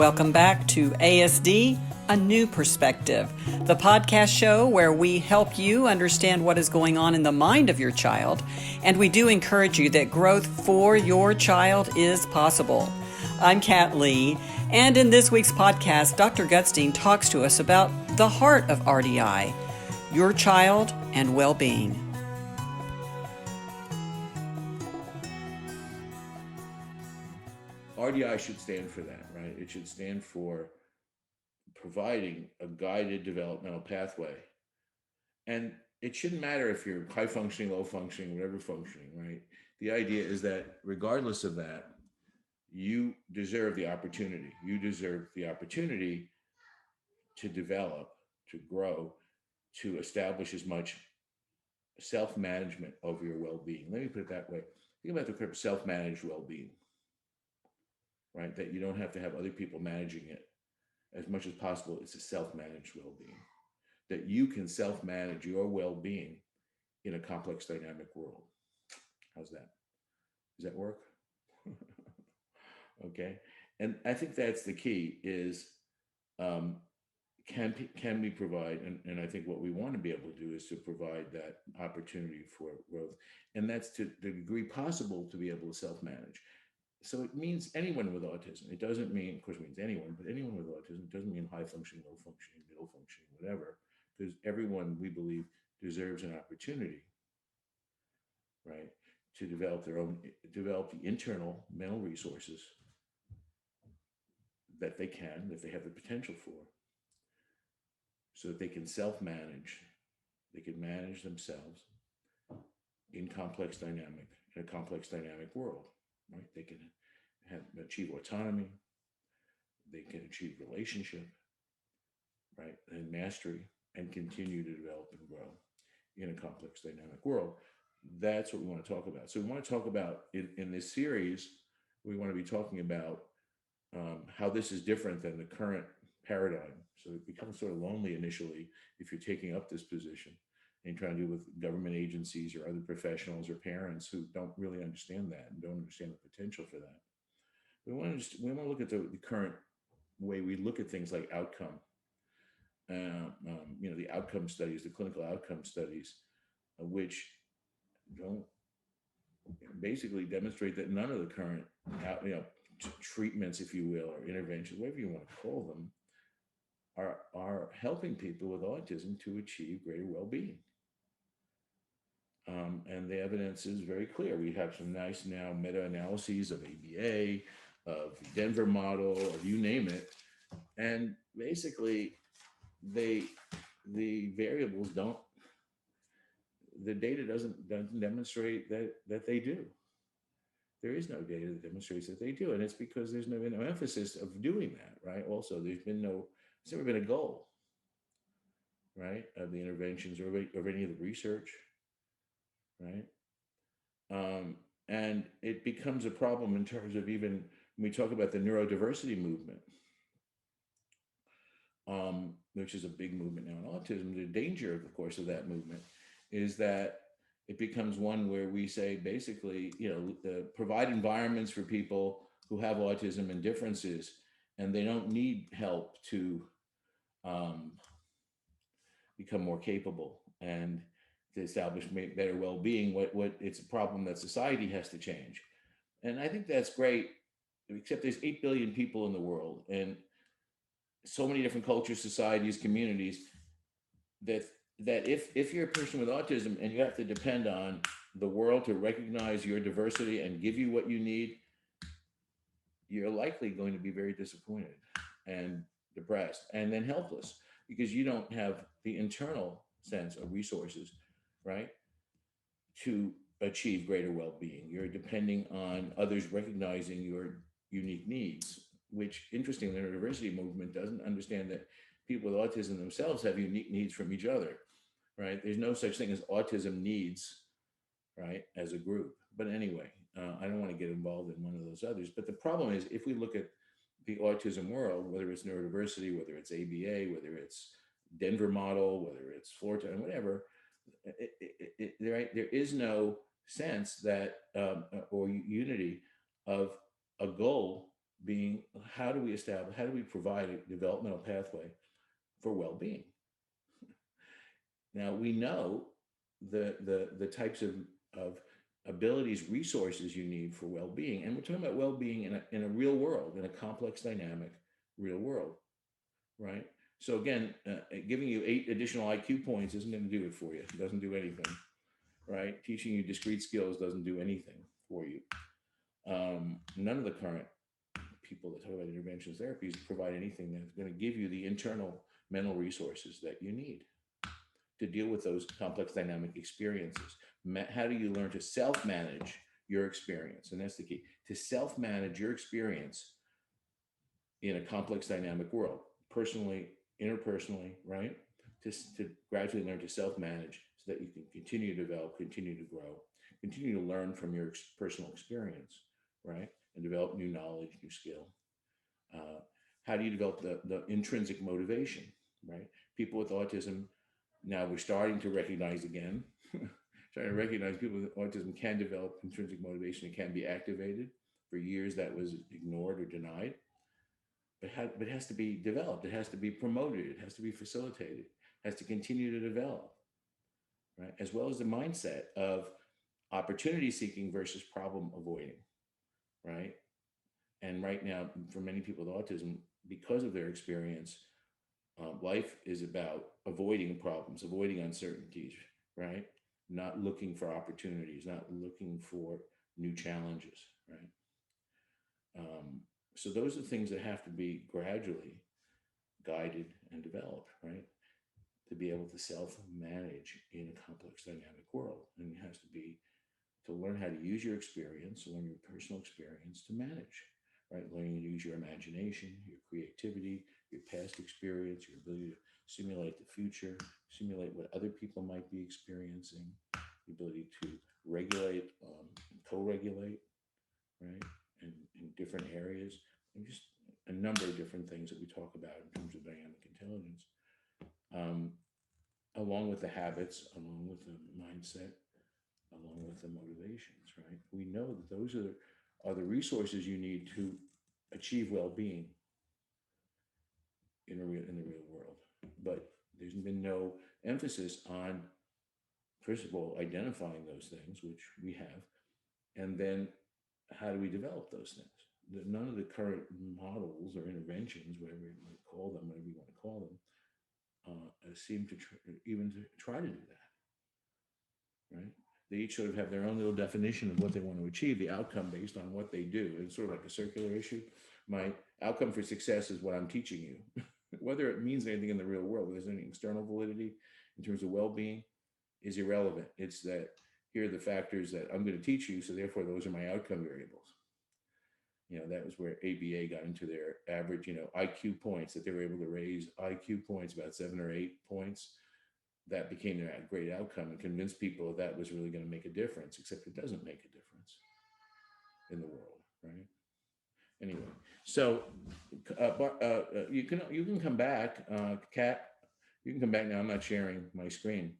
Welcome back to ASD, A New Perspective, the podcast show where we help you understand what is going on in the mind of your child, and we do encourage you that growth for your child is possible. I'm Kat Lee, and in this week's podcast, Dr. Gutstein talks to us about the heart of RDI, your child and well-being. RDI should stand for that, right? It should stand for providing a guided developmental pathway. And it shouldn't matter if you're high functioning, low functioning, whatever functioning, right? The idea is that regardless of that, you deserve the opportunity. You deserve the opportunity to develop, to grow, to establish as much self-management of your well-being. Let me put it that way. Think about the term self-managed well-being, right? That you don't have to have other people managing it. As much as possible, it's a self-managed well-being. That you can self-manage your well-being in a complex, dynamic world. How's that? Does that work? Okay. And I think that's the key is can we provide, and I think what we want to be able to do is to provide that opportunity for growth. And that's to the degree possible to be able to self-manage. So it means anyone with autism. It doesn't mean, of course, it means anyone, but anyone with autism. It doesn't mean high functioning, low functioning, middle functioning, whatever, because everyone, we believe, deserves an opportunity, right, to develop develop the internal mental resources that they have the potential for, so that they can self-manage, they can manage themselves in a complex dynamic world, right? They can achieve autonomy, they can achieve relationship, right, and mastery, and continue to develop and grow in a complex dynamic world. That's what we want to talk about. So we want to talk about in this series, we want to be talking about how this is different than the current paradigm. So it becomes sort of lonely initially if you're taking up this position and trying to do with government agencies or other professionals or parents who don't really understand that and don't understand the potential for that. We want to look at the current way we look at things like outcome. The outcome studies, the clinical outcome studies, which don't basically demonstrate that none of the current treatments, if you will, or interventions, whatever you want to call them, are helping people with autism to achieve greater well-being. And the evidence is very clear. We have some nice now meta-analyses of ABA, of the Denver model, of you name it. And basically, the variables the data doesn't demonstrate that they do. There is no data that demonstrates that they do. And it's because there's no emphasis of doing that, right? Also, there's never been a goal, right, of the interventions or of any of the research, right? And it becomes a problem in terms of even when we talk about the neurodiversity movement, which is a big movement now in autism. The danger, of course, of that movement is that it becomes one where we say basically, provide environments for people who have autism and differences, and they don't need help to become more capable and to establish better well-being. What it's a problem that society has to change, and I think that's great. Except there's 8 billion people in the world, and so many different cultures, societies, communities, that if you're a person with autism and you have to depend on the world to recognize your diversity and give you what you need, you're likely going to be very disappointed and depressed and then helpless because you don't have the internal sense of resources, right, to achieve greater well-being. You're depending on others recognizing your unique needs, which, interestingly, the neurodiversity movement doesn't understand that people with autism themselves have unique needs from each other, right? There's no such thing as autism needs, right, as a group. But anyway, I don't want to get involved in one of those others. But the problem is, if we look at the autism world, whether it's neurodiversity, whether it's ABA, whether it's Denver model, whether it's Florida, and whatever, there is no sense that or unity of a goal being how do we provide a developmental pathway for well-being. Now we know the types of abilities, resources you need for well-being, and we're talking about well-being in a real world, in a complex, dynamic real world, right? So again, giving you 8 additional IQ points isn't going to do it for you. It doesn't do anything, right? Teaching you discrete skills doesn't do anything for you. None of the current people that talk about interventions therapies provide anything that's going to give you the internal mental resources that you need to deal with those complex dynamic experiences. How do you learn to self-manage your experience? And that's the key, to self-manage your experience in a complex dynamic world, personally, interpersonally, right? To gradually learn to self-manage so that you can continue to develop, continue to grow, continue to learn from your personal experience, right? And develop new knowledge, new skill. How do you develop the intrinsic motivation, right? People with autism, now we're starting to recognize again, trying to recognize people with autism can develop intrinsic motivation. It can be activated. For years that was ignored or denied. But it has to be developed. It has to be promoted. It has to be facilitated. It has to continue to develop, right? As well as the mindset of opportunity seeking versus problem avoiding, right? And right now, for many people with autism, because of their experience, life is about avoiding problems, avoiding uncertainties, right? Not looking for opportunities, not looking for new challenges, right? So those are things that have to be gradually guided and developed, right? To be able to self-manage in a complex dynamic world. And it has to be to learn how to use your experience, learn your personal experience to manage, right? Learning to use your imagination, your creativity, your past experience, your ability to simulate the future, simulate what other people might be experiencing, the ability to regulate, co-regulate, right? In different areas, and just a number of different things that we talk about in terms of dynamic intelligence, along with the habits, along with the mindset, along with the motivations, right? We know that those are the resources you need to achieve well-being in the real world. But there's been no emphasis on, first of all, identifying those things, which we have, and then how do we develop those things? None of the current models or interventions, whatever you want to call them, whatever you want to call them, seem to even try to do that, right? They each sort of have their own little definition of what they want to achieve, the outcome based on what they do. It's sort of like a circular issue. My outcome for success is what I'm teaching you. Whether it means anything in the real world, whether there's any external validity in terms of well-being, is irrelevant. It's that here are the factors that I'm going to teach you, so therefore those are my outcome variables. That was where ABA got into their average, IQ points, that they were able to raise IQ points about 7 or 8 points. That became their great outcome and convinced people that was really going to make a difference, except it doesn't make a difference in the world, right? Anyway, so you can come back, Kat. You can come back now. I'm not sharing my screen.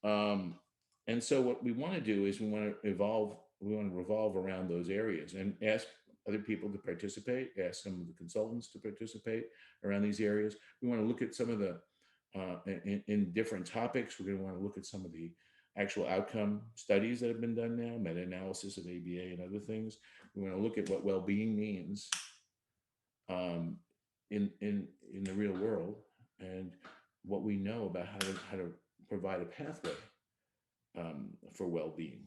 And so what we want to do is we want to revolve around those areas and ask other people to participate, ask some of the consultants to participate around these areas. We want to look at some of the, in different topics, we're going to want to look at some of the actual outcome studies that have been done now, meta-analysis of ABA and other things. We want to look at what well-being means in the real world, and what we know about how to provide a pathway for well-being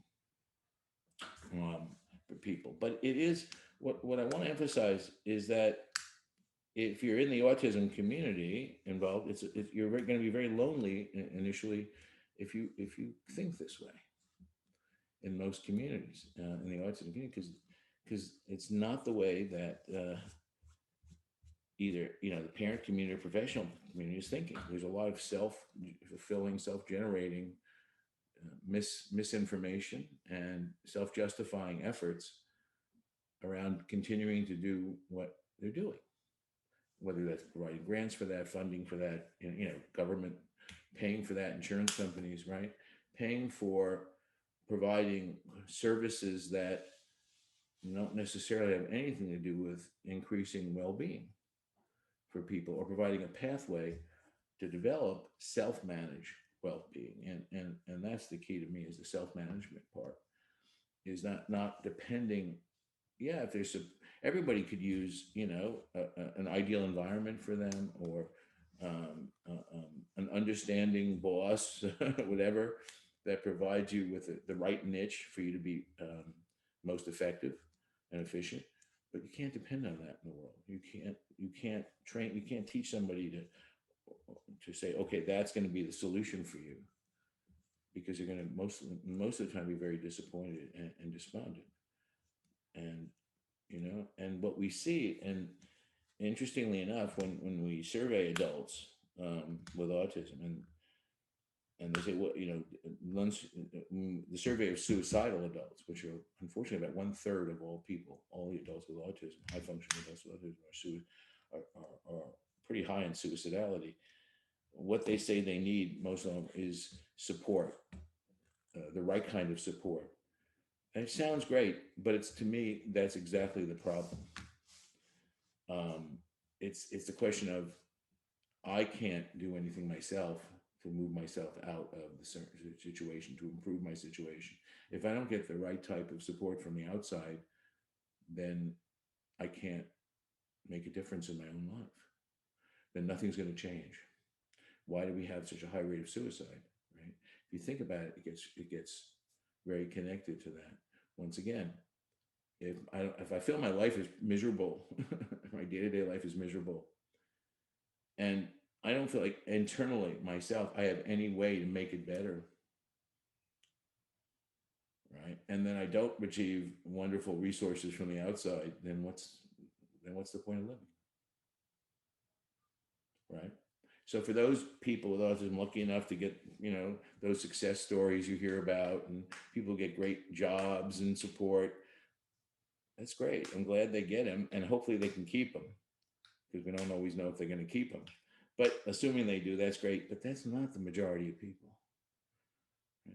for people. But it is what I want to emphasize is that if you're in the autism community involved, you're going to be very lonely initially if you think this way in most communities in the autism community, because it's not the way that either the parent community or professional community is thinking. There's a lot of self-fulfilling, self-generating misinformation and self-justifying efforts around continuing to do what they're doing, whether that's providing grants for that, funding for that, government paying for that, insurance companies, right, paying for providing services that don't necessarily have anything to do with increasing well-being for people or providing a pathway to develop self-manage well-being. And that's the key to me, is the self-management part, is not depending. Yeah, if there's everybody could use, an ideal environment for them, or an understanding boss, whatever, that provides you with the right niche for you to be most effective and efficient. But you can't depend on that in the world. You can't teach somebody to say, okay, that's going to be the solution for you, because you're going to most of the time be very disappointed and despondent. And and what we see, and interestingly enough, when we survey adults with autism, and they say, well, the survey of suicidal adults, which are unfortunately about 1/3 of all people, all the adults with autism, high functioning adults with autism, are pretty high in suicidality. What they say they need, most of them, is support, the right kind of support. And it sounds great, but to me, that's exactly the problem. It's the question of, I can't do anything myself to move myself out of the situation, to improve my situation. If I don't get the right type of support from the outside, then I can't make a difference in my own life. Then nothing's going to change. Why do we have such a high rate of suicide? Right? If you think about it, it gets very connected to that. Once again, if I feel my life is miserable, my day-to-day life is miserable, and I don't feel like internally myself I have any way to make it better, right? And then I don't achieve wonderful resources from the outside, then what's the point of living, right? So for those people with autism lucky enough to get, those success stories you hear about, and people get great jobs and support, that's great. I'm glad they get them, and hopefully they can keep them, because we don't always know if they're going to keep them. But assuming they do, that's great. But that's not the majority of people.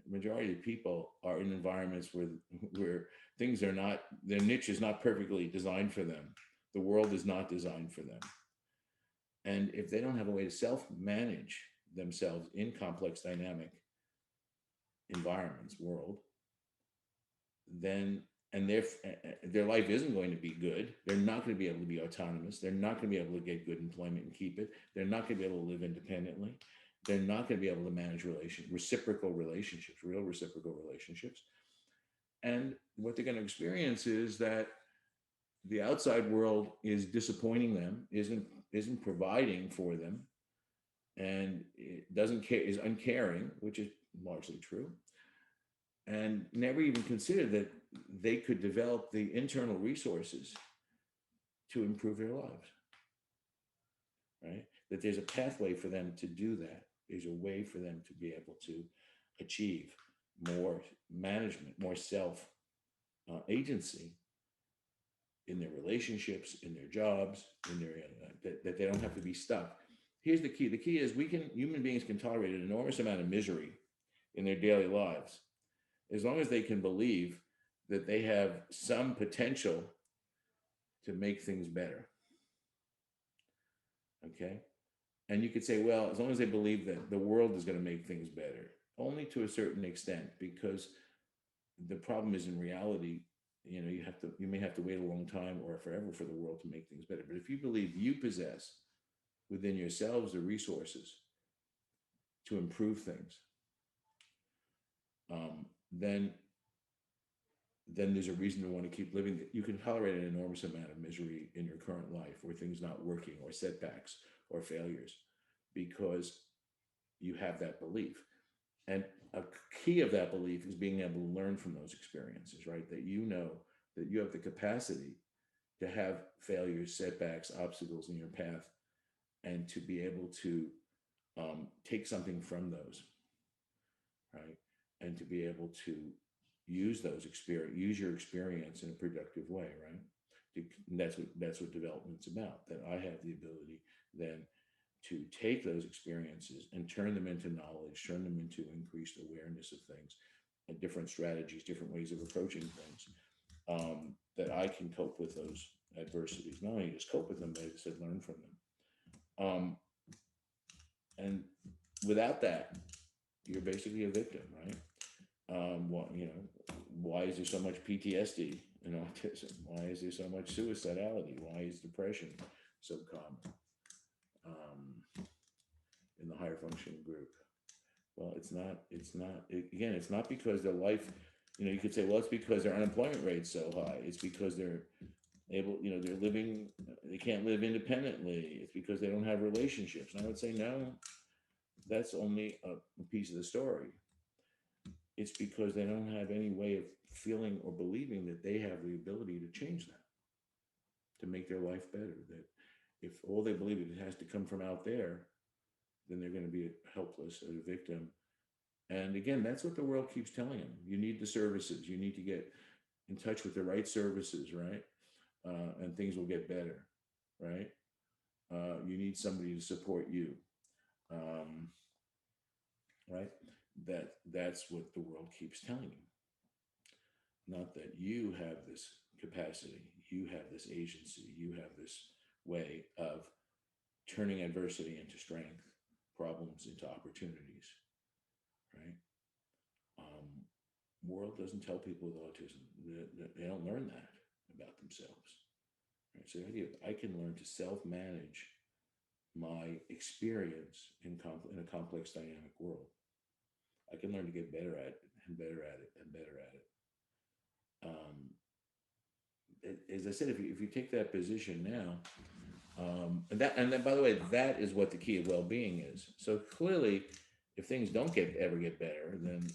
The majority of people are in environments where things are not, their niche is not perfectly designed for them. The world is not designed for them. And if they don't have a way to self-manage themselves in complex, dynamic environments, world, then, and their life isn't going to be good. They're not going to be able to be autonomous. They're not going to be able to get good employment and keep it. They're not going to be able to live independently. They're not going to be able to manage reciprocal relationships, real reciprocal relationships. And what they're going to experience is that the outside world is disappointing them, isn't providing for them, and it doesn't care, is uncaring, which is largely true, and never even considered that they could develop the internal resources to improve their lives, right? That there's a pathway for them to do that. There's a way for them to be able to achieve more management, more self agency in their relationships, in their jobs, in their that they don't have to be stuck. Here's the key. The key is human beings can tolerate an enormous amount of misery in their daily lives, as long as they can believe that they have some potential to make things better. Okay? And you could say, well, as long as they believe that the world is going to make things better, only to a certain extent, because the problem is, in reality, you may have to wait a long time or forever for the world to make things better. But if you believe you possess within yourselves the resources to improve things, then there's a reason to want to keep living. You can tolerate an enormous amount of misery in your current life, or things not working, or setbacks, or failures, because you have that belief. And a key of that belief is being able to learn from those experiences, right? That that you have the capacity to have failures, setbacks, obstacles in your path, and to be able to take something from those, right? And to be able to use your experience in a productive way, right? That's what development's about. That I have the ability then to take those experiences and turn them into knowledge, turn them into increased awareness of things, and different strategies, different ways of approaching things, that I can cope with those adversities. Not only just cope with them, but I said learn from them. And without that, you're basically a victim, right? Why is there so much PTSD in autism? Why is there so much suicidality? Why is depression so common in the higher functioning group? Well, it's not because their life, you could say, well, it's because their unemployment rate's so high. It's because they're they can't live independently. It's because they don't have relationships. And I would say, no, that's only a piece of the story. It's because they don't have any way of feeling or believing that they have the ability to change that, to make their life better. That if all they believe it has to come from out there, then they're going to be helpless as a victim. And again, that's what the world keeps telling them. You need the services. You need to get in touch with the right services, right? And things will get better, right? You need somebody to support you, right? That's what the world keeps telling you. Not that you have this capacity, you have this agency, you have this way of turning adversity into strength, problems into opportunities, right? World doesn't tell people with autism that they don't learn that about themselves. Right? So the idea of I can learn to self-manage my experience in a complex, dynamic world. I can learn to get better at it and better at it and better at it. As I said, if you take that position now, and then by the way, that is what the key of well-being is. So clearly, if things don't ever get better, then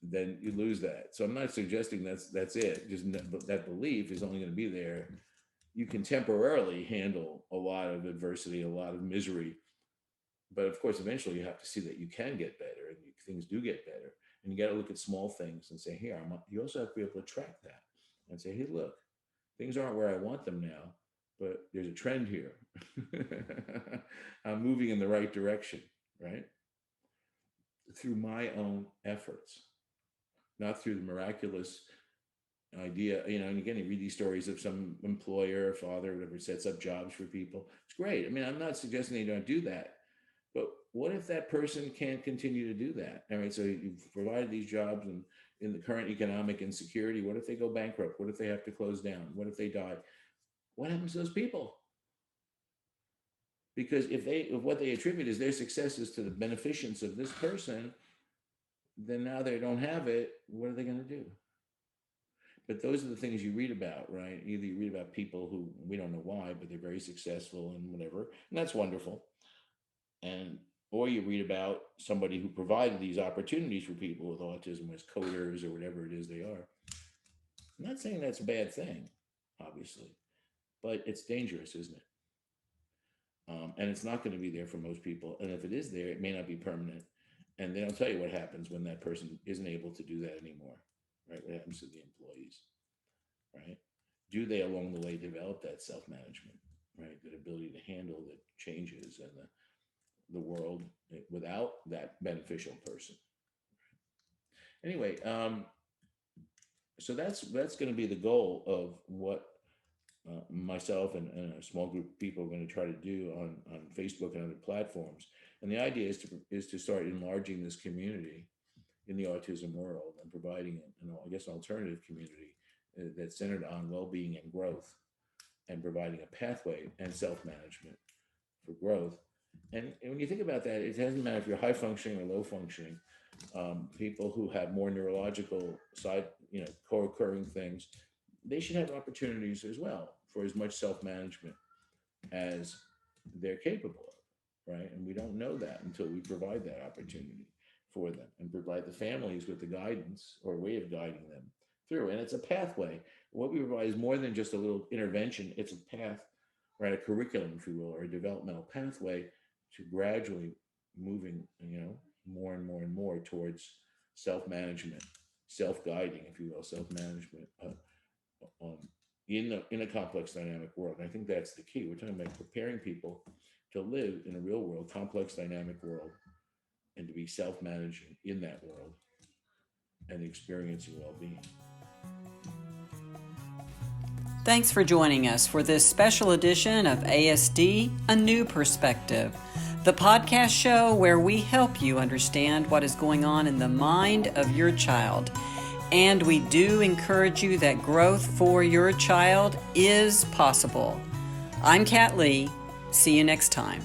then you lose that. So I'm not suggesting that's it. Just that belief is only going to be there. You can temporarily handle a lot of adversity, a lot of misery, but of course, eventually you have to see that you can get better, and things do get better. And you got to look at small things and say, here, you also have to be able to track that and say, hey, look, things aren't where I want them now, but there's a trend here. I'm moving in the right direction, right? Through my own efforts, not through the miraculous idea, and again, you read these stories of some employer or father, whatever, sets up jobs for people. It's great. I mean, I'm not suggesting they don't do that, but what if that person can't continue to do that? All right, so you've provided these jobs, and in the current economic insecurity, what if they go bankrupt? What if they have to close down? What if they die? What happens to those people? Because if what they attribute is their successes to the beneficence of this person, then now they don't have it. What are they going to do? But those are the things you read about, right? Either you read about people who we don't know why, but they're very successful and whatever, and that's wonderful. Or you read about somebody who provided these opportunities for people with autism as coders or whatever it is they are. I'm not saying that's a bad thing, obviously, but it's dangerous, isn't it? And it's not going to be there for most people. And if it is there, it may not be permanent. And they don't tell you what happens when that person isn't able to do that anymore, right? What happens to the employees, right? Do they along the way develop that self-management, right? That ability to handle the changes and the world without that beneficial person. Anyway, so that's going to be the goal of what myself and a small group of people are going to try to do on Facebook and other platforms. And the idea is to start enlarging this community in the autism world and providing an alternative community that's centered on well-being and growth, and providing a pathway and self-management for growth. And when you think about that, it doesn't matter if you're high functioning or low functioning. People who have more neurological side, co-occurring things, they should have opportunities as well for as much self-management as they're capable of, right? And we don't know that until we provide that opportunity for them and provide the families with the guidance or way of guiding them through. And it's a pathway. What we provide is more than just a little intervention. It's a path, right? A curriculum, if you will, or a developmental pathway to gradually moving, more and more and more towards self-management, self-guiding, if you will, self-management in a complex, dynamic world. And I think that's the key. We're talking about preparing people to live in a real world, complex, dynamic world, and to be self-managing in that world and experiencing well-being. Thanks for joining us for this special edition of ASD, A New Perspective, the podcast show where we help you understand what is going on in the mind of your child. And we do encourage you that growth for your child is possible. I'm Kat Lee. See you next time.